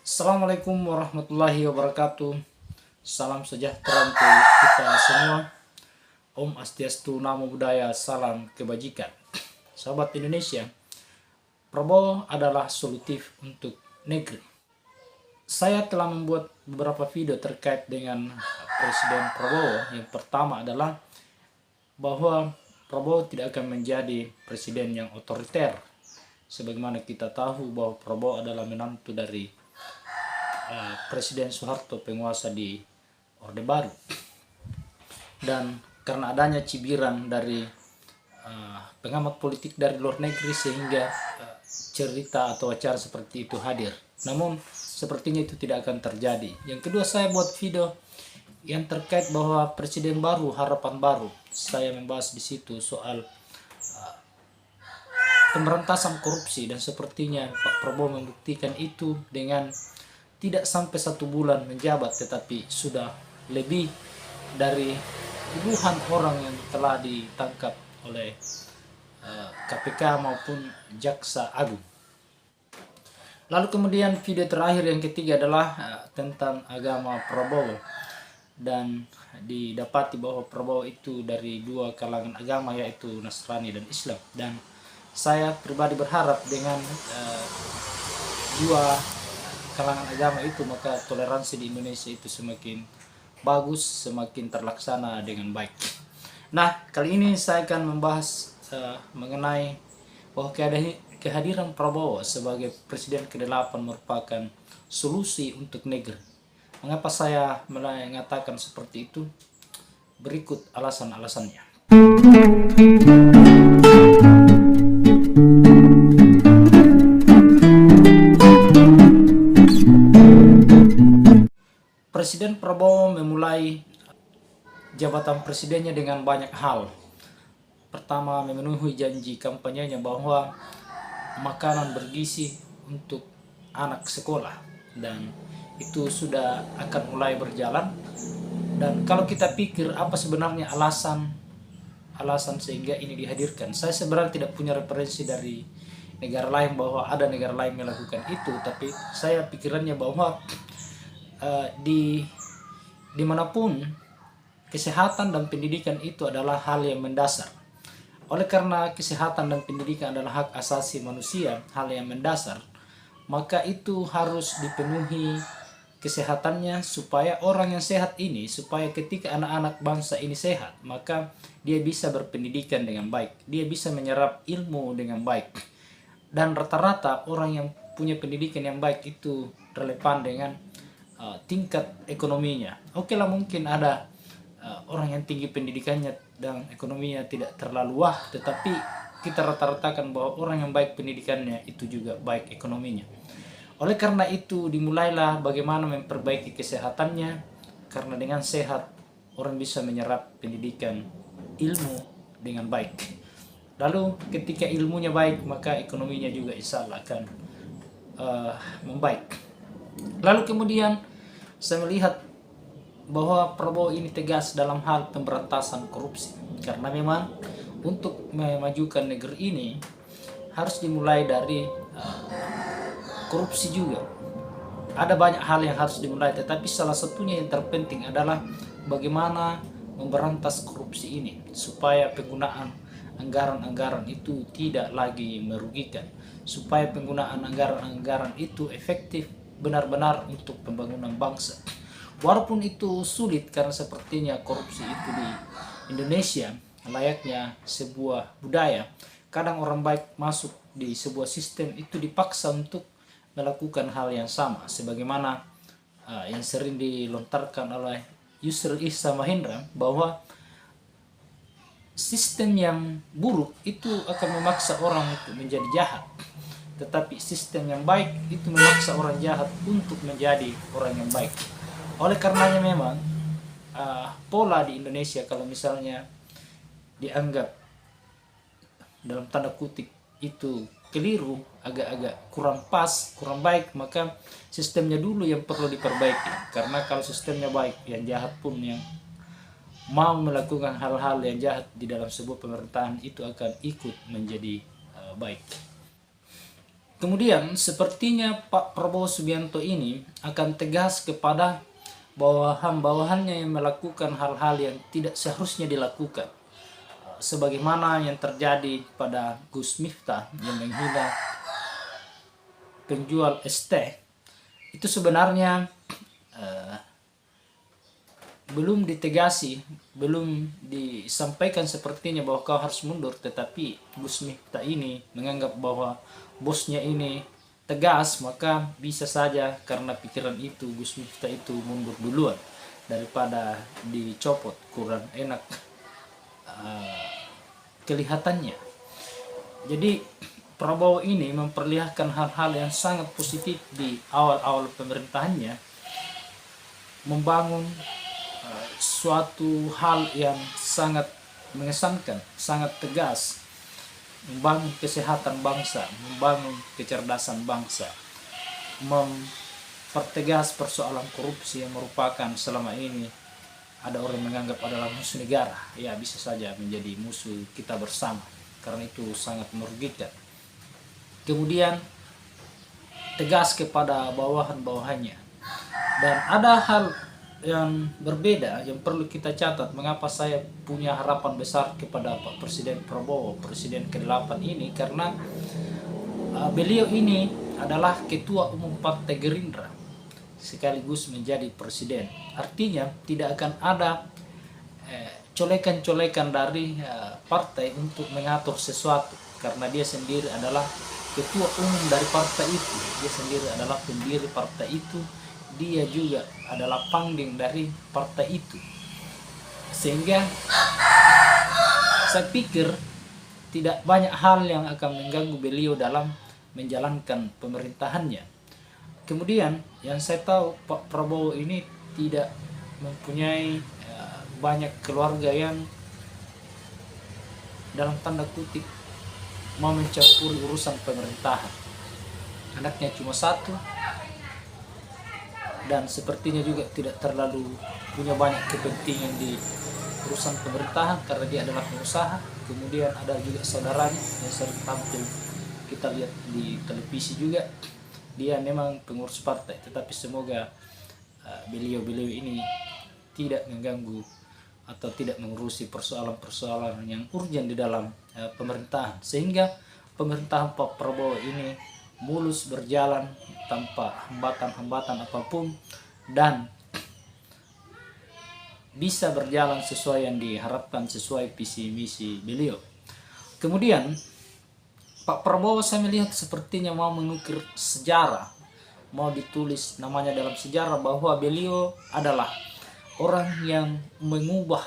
Assalamualaikum warahmatullahi wabarakatuh. Salam sejahtera untuk kita semua. Om Astiastu, Namo Buddhaya, salam kebajikan. Sahabat Indonesia, Prabowo adalah solutif untuk negeri. Saya telah membuat beberapa video terkait dengan Presiden Prabowo. Yang pertama adalah bahwa Prabowo tidak akan menjadi presiden yang otoriter. Sebagaimana kita tahu bahwa Prabowo adalah menantu dari Presiden Soeharto, penguasa di Orde Baru. Dan karena adanya cibiran dari pengamat politik dari luar negeri sehingga cerita atau acara seperti itu hadir. Namun sepertinya itu tidak akan terjadi. Yang kedua, saya buat video yang terkait bahwa presiden baru, harapan baru. Saya membahas di situ soal pemberantasan korupsi, dan sepertinya Pak Prabowo membuktikan itu dengan tidak sampai 1 bulan menjabat, tetapi sudah lebih dari puluhan orang yang telah ditangkap oleh KPK maupun Jaksa Agung. Lalu kemudian video terakhir yang ketiga adalah tentang agama Prabowo, dan didapati bahwa Prabowo itu dari dua kalangan agama, yaitu Nasrani dan Islam. Dan saya pribadi berharap dengan dua kalangan agama itu, maka toleransi di Indonesia itu semakin bagus, semakin terlaksana dengan baik. Nah, kali ini saya akan membahas mengenai bahwa kehadiran Prabowo sebagai presiden ke-8 merupakan solusi untuk negeri. Mengapa saya mengatakan seperti itu? Berikut alasan-alasannya. Presiden Prabowo memulai jabatan presidennya dengan banyak hal. Pertama, memenuhi janji kampanyenya bahwa makanan bergizi untuk anak sekolah, dan itu sudah akan mulai berjalan. Dan kalau kita pikir apa sebenarnya alasan sehingga ini dihadirkan, saya sebenarnya tidak punya referensi dari negara lain bahwa ada negara lain melakukan itu, tapi saya pikirannya bahwa dimanapun kesehatan dan pendidikan itu adalah hal yang mendasar. Oleh karena kesehatan dan pendidikan adalah hak asasi manusia, hal yang mendasar, maka itu harus dipenuhi kesehatannya, supaya orang yang sehat ini, supaya ketika anak-anak bangsa ini sehat, maka dia bisa berpendidikan dengan baik, dia bisa menyerap ilmu dengan baik. Dan rata-rata orang yang punya pendidikan yang baik itu relevan dengan tingkat ekonominya. Oke lah, mungkin ada orang yang tinggi pendidikannya dan ekonominya tidak terlalu wah, tetapi kita rata-ratakan bahwa orang yang baik pendidikannya itu juga baik ekonominya. Oleh karena itu dimulailah bagaimana memperbaiki kesehatannya, karena dengan sehat orang bisa menyerap pendidikan ilmu dengan baik. Lalu ketika ilmunya baik, maka ekonominya juga insya Allah akan membaik. Lalu kemudian saya melihat bahwa Prabowo ini tegas dalam hal pemberantasan korupsi, karena memang untuk memajukan negeri ini harus dimulai dari korupsi juga. Ada banyak hal yang harus dimulai, tetapi salah satunya yang terpenting adalah bagaimana memberantas korupsi ini supaya penggunaan anggaran-anggaran itu tidak lagi merugikan, supaya penggunaan anggaran-anggaran itu efektif benar-benar untuk pembangunan bangsa. Walaupun itu sulit, karena sepertinya korupsi itu di Indonesia layaknya sebuah budaya. Kadang orang baik masuk di sebuah sistem itu dipaksa untuk melakukan hal yang sama, sebagaimana yang sering dilontarkan oleh Yusril Iza Mahendra, bahwa sistem yang buruk itu akan memaksa orang untuk menjadi jahat, tetapi sistem yang baik itu memaksa orang jahat untuk menjadi orang yang baik. Oleh karenanya memang pola di Indonesia, kalau misalnya dianggap dalam tanda kutip itu keliru, agak-agak kurang pas, kurang baik, maka sistemnya dulu yang perlu diperbaiki. Karena kalau sistemnya baik, yang jahat pun yang mau melakukan hal-hal yang jahat di dalam sebuah pemerintahan itu akan ikut menjadi baik. Kemudian sepertinya Pak Prabowo Subianto ini akan tegas kepada bawahan-bawahannya yang melakukan hal-hal yang tidak seharusnya dilakukan. Sebagaimana yang terjadi pada Gus Miftah yang menghina penjual es teh, itu sebenarnya belum ditegasi, belum disampaikan sepertinya bahwa kau harus mundur, tetapi Gus Miftah ini menganggap bahwa bosnya ini tegas, maka bisa saja karena pikiran itu Gus Miftah itu mundur duluan daripada dicopot, kurang enak kelihatannya. Jadi Prabowo ini memperlihatkan hal-hal yang sangat positif di awal-awal pemerintahannya, membangun suatu hal yang sangat mengesankan, sangat tegas, membangun kesehatan bangsa, membangun kecerdasan bangsa, mempertegas persoalan korupsi yang merupakan selama ini ada orang menganggap adalah musuh negara, ya bisa saja menjadi musuh kita bersama, karena itu sangat merugikan. Kemudian tegas kepada bawahan-bawahannya. Dan ada hal yang berbeda yang perlu kita catat, mengapa saya punya harapan besar kepada Pak Presiden Prabowo, Presiden ke-8 ini, karena beliau ini adalah Ketua Umum Partai Gerindra sekaligus menjadi Presiden. Artinya tidak akan ada colekan-colekan dari partai untuk mengatur sesuatu, karena dia sendiri adalah Ketua Umum dari partai itu, dia sendiri adalah pendiri partai itu, dia juga adalah pangding dari partai itu. Sehingga saya pikir tidak banyak hal yang akan mengganggu beliau dalam menjalankan pemerintahannya. Kemudian yang saya tahu, Pak Prabowo ini tidak mempunyai banyak keluarga yang dalam tanda kutip mau mencampuri urusan pemerintahan. Anaknya cuma satu, dan sepertinya juga tidak terlalu punya banyak kepentingan di urusan pemerintahan karena dia adalah pengusaha. Kemudian ada juga saudaranya yang sering tampil kita lihat di televisi juga, dia memang pengurus partai, tetapi semoga beliau-beliau ini tidak mengganggu atau tidak mengurusi persoalan-persoalan yang urgen di dalam pemerintahan, sehingga pemerintahan Pak Prabowo ini mulus berjalan tanpa hambatan-hambatan apapun dan bisa berjalan sesuai yang diharapkan, sesuai visi misi beliau. Kemudian Pak Prabowo saya melihat sepertinya mau mengukir sejarah, mau ditulis namanya dalam sejarah bahwa beliau adalah orang yang mengubah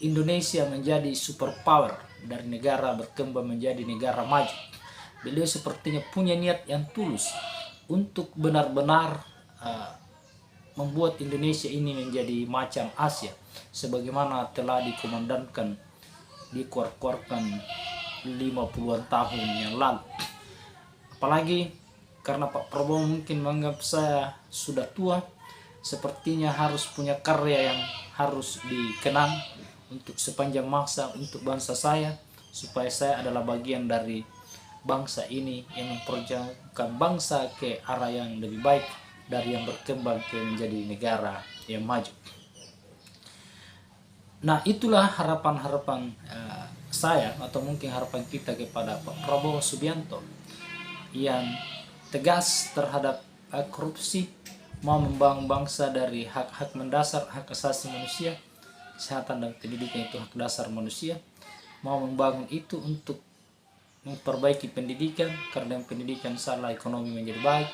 Indonesia menjadi superpower, dari negara berkembang menjadi negara maju. Beliau sepertinya punya niat yang tulus untuk benar-benar membuat Indonesia ini menjadi macan Asia, sebagaimana telah dikomandankan, dikuar-kuarkan 50-an tahun yang lalu. Apalagi karena Pak Prabowo mungkin menganggap saya sudah tua, sepertinya harus punya karya yang harus dikenang untuk sepanjang masa untuk bangsa saya, supaya saya adalah bagian dari bangsa ini yang memperjuangkan bangsa ke arah yang lebih baik dari yang berkembang ke menjadi negara yang maju. Nah, itulah harapan-harapan saya atau mungkin harapan kita kepada Pak Prabowo Subianto yang tegas terhadap korupsi, mau membangun bangsa dari hak-hak mendasar, hak asasi manusia, kesehatan dan pendidikan itu hak dasar manusia, mau membangun itu untuk memperbaiki pendidikan, karena pendidikan salah ekonomi menjadi baik.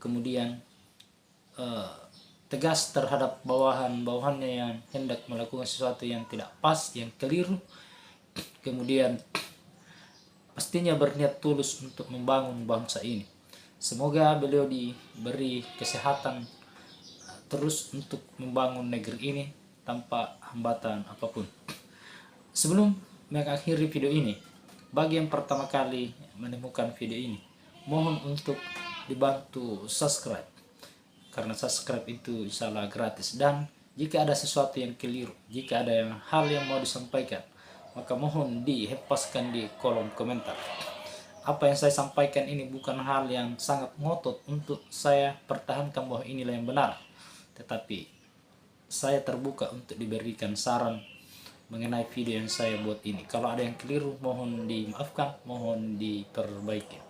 Kemudian tegas terhadap bawahan-bawahannya yang hendak melakukan sesuatu yang tidak pas, yang keliru. Kemudian pastinya berniat tulus untuk membangun bangsa ini. Semoga beliau diberi kesehatan terus untuk membangun negeri ini tanpa hambatan apapun. Sebelum mengakhiri video ini, bagi yang pertama kali menemukan video ini, mohon untuk dibantu subscribe, karena subscribe itu insyaallah gratis. Dan jika ada sesuatu yang keliru, jika ada hal yang mau disampaikan, maka mohon dihempaskan di kolom komentar. apa yang saya sampaikan ini bukan hal yang sangat ngotot untuk saya pertahankan bahwa inilah yang benar, tetapi saya terbuka untuk diberikan saran mengenai video yang saya buat ini. Kalau ada yang keliru mohon dimaafkan, mohon diperbaiki.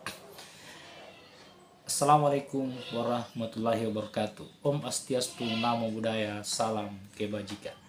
Assalamualaikum warahmatullahi wabarakatuh. Om Astiastu, Namo Buddhaya, salam kebajikan.